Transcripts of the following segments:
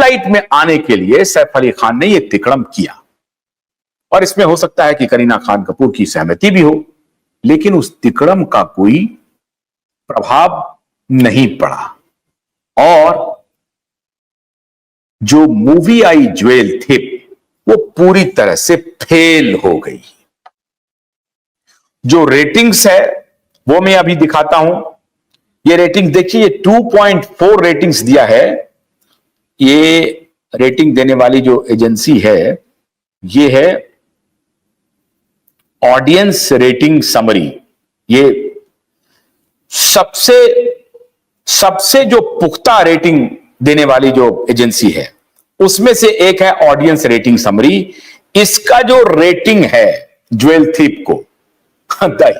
Limelight में आने के लिए सैफ अली खान ने यह तिकड़म किया। और इसमें हो सकता है कि करीना खान कपूर की सहमति भी हो, लेकिन उस तिकड़म का कोई प्रभाव नहीं पड़ा और जो मूवी आई ज्वेल थी वो पूरी तरह से फेल हो गई। जो रेटिंग्स है वो मैं अभी दिखाता हूं। ये रेटिंग देखिए, 2.4 रेटिंग्स दिया है। ये रेटिंग देने वाली जो एजेंसी है ये है ऑडियंस रेटिंग समरी। ये सबसे जो पुख्ता रेटिंग देने वाली जो एजेंसी है उसमें से एक है ऑडियंस रेटिंग समरी। इसका जो रेटिंग है ज्वेल थीप को, द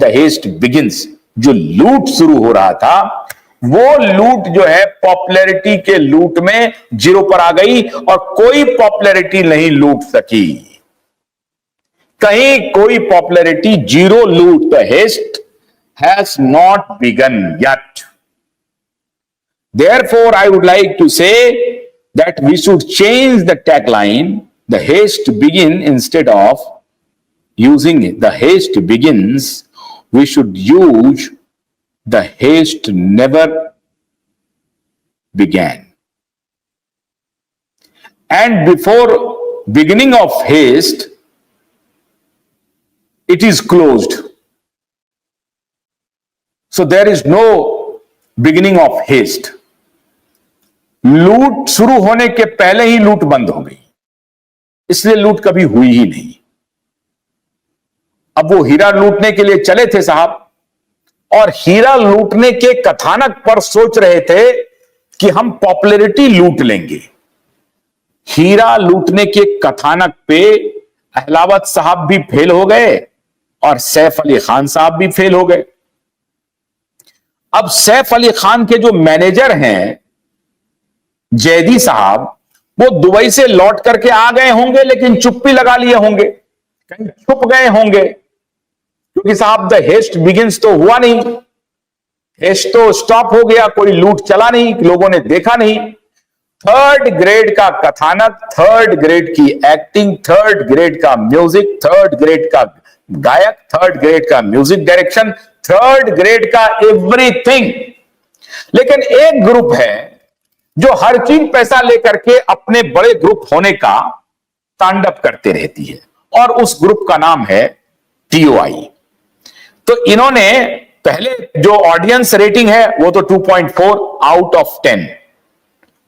हेस्ट बिगिंस, जो लूट शुरू हो रहा था वो लूट जो है पॉपुलैरिटी के लूट में 0 पर आ गई और कोई पॉपुलैरिटी नहीं लूट सकी। कहीं कोई पॉपुलैरिटी, 0 लूट। The heist has not begun yet. Therefore, I would like to say that we should change the tagline, the haste begin, instead of using the haste begins, we should use the haste never began. And before beginning of haste, it is closed. So there is no beginning of haste. लूट शुरू होने के पहले ही लूट बंद हो गई, इसलिए लूट कभी हुई ही नहीं। अब वो हीरा लूटने के लिए चले थे साहब, और हीरा लूटने के कथानक पर सोच रहे थे कि हम पॉपुलैरिटी लूट लेंगे। हीरा लूटने के कथानक पे अहलावत साहब भी फेल हो गए और सैफ अली खान साहब भी फेल हो गए। अब सैफ अली खान के जो मैनेजर हैं जैदी साहब, वो दुबई से लौट करके आ गए होंगे, लेकिन चुप्पी लगा लिए होंगे, कहीं छुप गए होंगे, क्योंकि साहब द हेस्ट बिगिंस तो हुआ नहीं, हेस्ट तो स्टॉप हो गया, कोई लूट चला नहीं, लोगों ने देखा नहीं। 3rd ग्रेड का कथानक, 3rd ग्रेड की एक्टिंग, 3rd ग्रेड का म्यूजिक, 3rd ग्रेड का गायक, 3rd ग्रेड का म्यूजिक डायरेक्शन, 3rd ग्रेड का एवरीथिंग। लेकिन एक ग्रुप है जो हर चीज पैसा लेकर के अपने बड़े ग्रुप होने का तांडव करते रहती है, और उस ग्रुप का नाम है टीओआई। तो इन्होंने पहले जो ऑडियंस रेटिंग है वो तो 2.4 out of 10,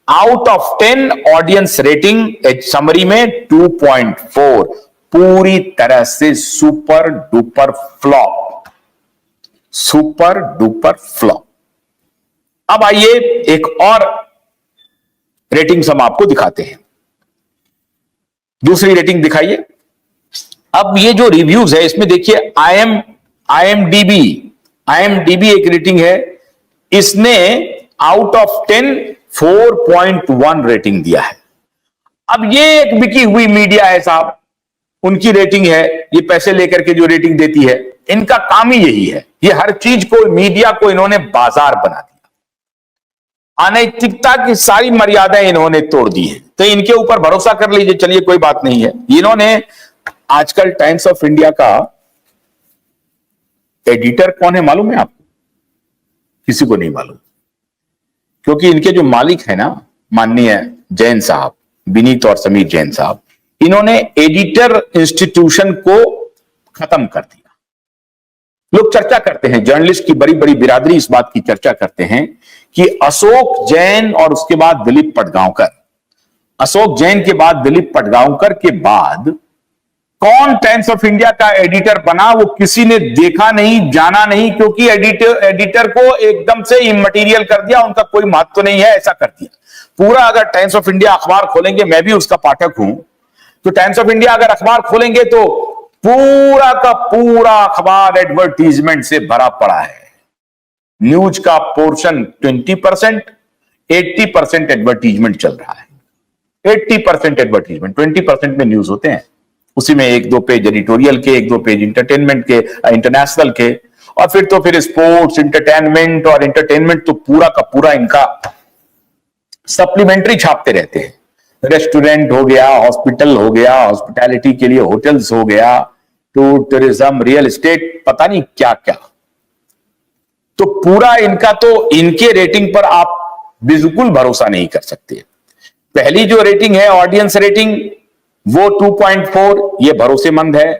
out of 10 audience rating summary में 2.4, पूरी तरह से super duper flop, super duper flop. अब आइए एक और रेटिंग्स हम आपको दिखाते हैं, दूसरी रेटिंग दिखाइए। अब ये जो रिव्यूज है इसमें देखिए IMDb एक रेटिंग है, इसने आउट ऑफ 10 4.1 रेटिंग दिया है। अब ये एक बिकी हुई मीडिया है साहब, उनकी रेटिंग है, ये पैसे लेकर के जो रेटिंग देती है, इनका काम ही यही है, ये हर चीज को, मीडिया को इन्होंने बाजार बना दिया, अनैतिकता की सारी मर्यादाएं इन्होंने तोड़ दी है। तो इनके ऊपर भरोसा कर लीजिए, चलिए कोई बात नहीं है। इन्होंने आजकल टाइम्स ऑफ इंडिया का एडिटर कौन है मालूम है आपको? किसी को नहीं मालूम, क्योंकि इनके जो मालिक है ना, माननीय जैन साहब, विनीत और समीर जैन साहब, इन्होंने एडिटर इंस्टीट्यूशन को खत्म कर दिया। लोग चर्चा करते हैं, जर्नलिस्ट की बड़ी बड़ी बिरादरी इस बात की चर्चा करते हैं कि अशोक जैन और उसके बाद दिलीप पटगांवकर, अशोक जैन के बाद दिलीप पटगांवकर के बाद कौन टाइम्स ऑफ इंडिया का एडिटर बना, वो किसी ने देखा नहीं, जाना नहीं, क्योंकि एडिटर को एकदम से इमटेरियल कर दिया, उनका कोई महत्व तो नहीं है, ऐसा कर दिया पूरा। अगर टाइम्स ऑफ इंडिया अखबार खोलेंगे, मैं भी उसका पाठक हूं, तो टाइम्स ऑफ इंडिया अगर अखबार खोलेंगे तो पूरा का पूरा अखबार एडवर्टीजमेंट से भरा पड़ा है। न्यूज का पोर्शन 20%, 80% एडवर्टीजमेंट चल रहा है। 80% एडवर्टीजमेंट, 20% में न्यूज होते हैं, उसी में 1-2 पेज एडिटोरियल के, 1-2 पेज इंटरटेनमेंट के, इंटरनेशनल के, और फिर स्पोर्ट्स, इंटरटेनमेंट, और इंटरटेनमेंट तो पूरा का पूरा इनका सप्लीमेंट्री छापते रहते हैं। रेस्टोरेंट हो गया, हॉस्पिटल हो गया, हॉस्पिटैलिटी के लिए होटल्स हो गया, टूर टूरिज्म, रियल एस्टेट, पता नहीं क्या क्या। तो पूरा इनका, तो इनके रेटिंग पर आप बिल्कुल भरोसा नहीं कर सकते। पहली जो रेटिंग है ऑडियंस रेटिंग, वो 2.4, ये भरोसेमंद है।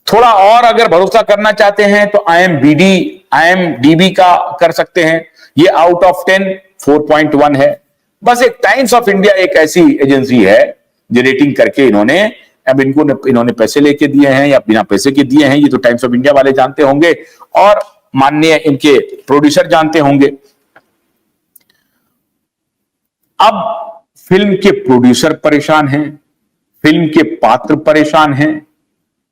थोड़ा और अगर भरोसा करना चाहते हैं तो IMDb का कर सकते हैं, ये आउट ऑफ 10 4.1 है। बस एक टाइम्स ऑफ इंडिया एक ऐसी एजेंसी है जो रेटिंग करके इन्होंने पैसे लेके दिए हैं या बिना पैसे के दिए हैं, ये तो टाइम्स ऑफ इंडिया वाले जानते होंगे और माननीय इनके प्रोड्यूसर जानते होंगे। अब फिल्म के प्रोड्यूसर परेशान हैं, फिल्म के पात्र परेशान हैं,